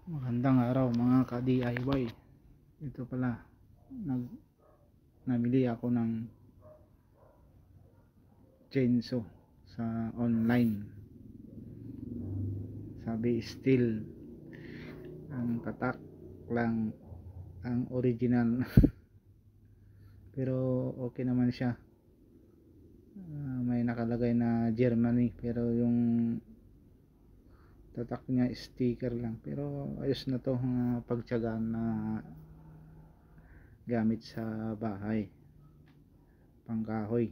Magandang araw mga ka-DIY. Ito pala, namili ako ng chainsaw sa online. Sabi steel, ang tatak lang ang original. Pero okay naman siya. May nakalagay na Germany, pero yung tatak niya sticker lang. Pero ayos na to, pagtiyagaan na gamit sa bahay, pangkahoy.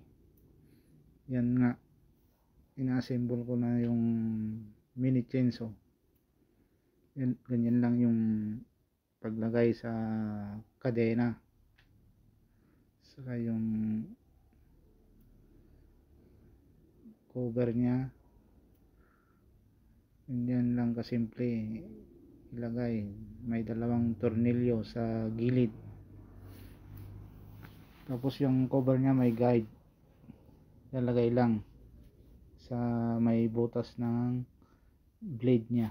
Yan nga, ina-assemble ko na yung mini chainsaw. Yan, ganyan lang yung paglagay sa kadena, saka yung cover nya, ganyan lang kasimple ilagay. May dalawang tornilyo sa gilid, tapos yung cover nya may guide, lalagay lang sa may butas ng blade nya.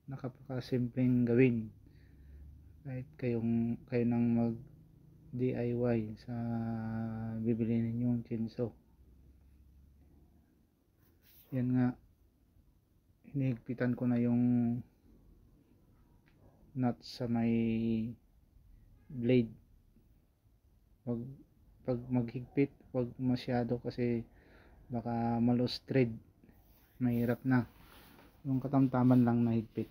Napakasimpleng gawin kahit kayo nang mag DIY sa bibili ninyong chainsaw. Yan nga, hinihigpitan ko na yung nut sa may blade. Pag maghigpit, wag masyado kasi baka malose thread, mahirap na. Yung katamtaman lang na higpit,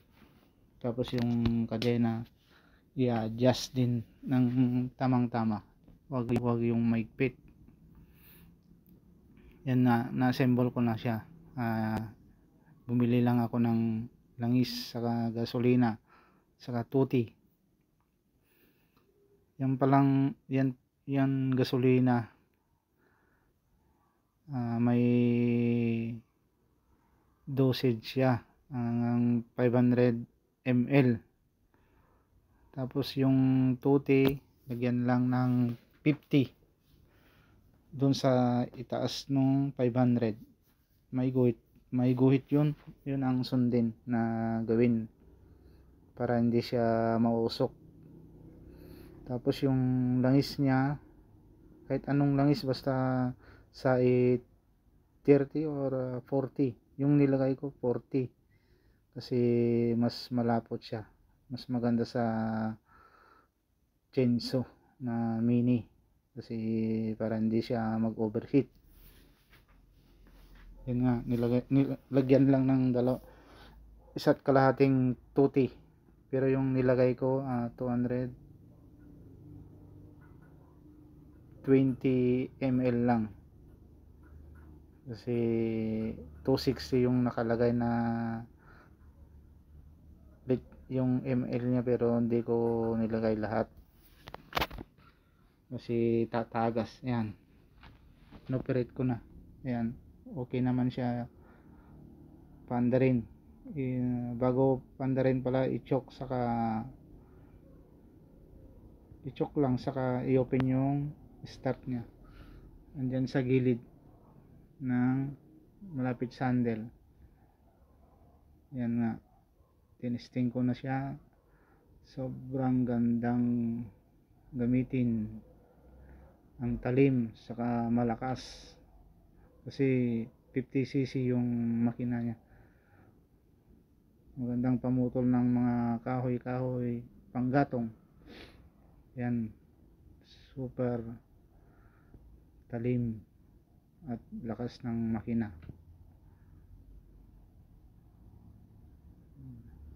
tapos yung kadena i-adjust din ng tamang tama, wag yung mahigpit. Yan na-assemble ko na siya. Bumili lang ako ng langis, saka gasolina, saka tuti. Yan palang yan gasolina, may dosage siya, ang 500 ml. Tapos yung tuti, lagyan lang ng 50 dun sa itaas nung 500. May guhit yun ang sundin na gawin para hindi siya mausok. Tapos yung langis nya, kahit anong langis, basta sa 30 or 40. Yung nilagay ko 40 kasi mas malapot siya, mas maganda sa chainsaw na mini, kasi para hindi siya mag overheat. Yun nga, nilagyan lang ng isa't kalahating tuti, pero yung nilagay ko 220 ml lang, kasi 260 yung nakalagay na yung ml nya, pero hindi ko nilagay lahat kasi tatagas. Ayan, inoperate ko na. Ayan, okay naman siya. Pandarin, bago pandarin pala, i-choke lang, saka i-open yung start nya. Andyan sa gilid ng malapit sa handle. Yan nga, tinesting ko na siya. Sobrang gandang gamitin, ang talim, saka malakas, kasi 50cc yung makina nya. Magandang pamutol ng mga kahoy panggatong. Yan, super talim at lakas ng makina.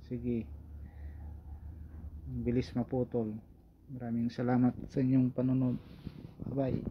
Sige, bilis maputol. Maraming salamat sa inyong panonood. Bye bye.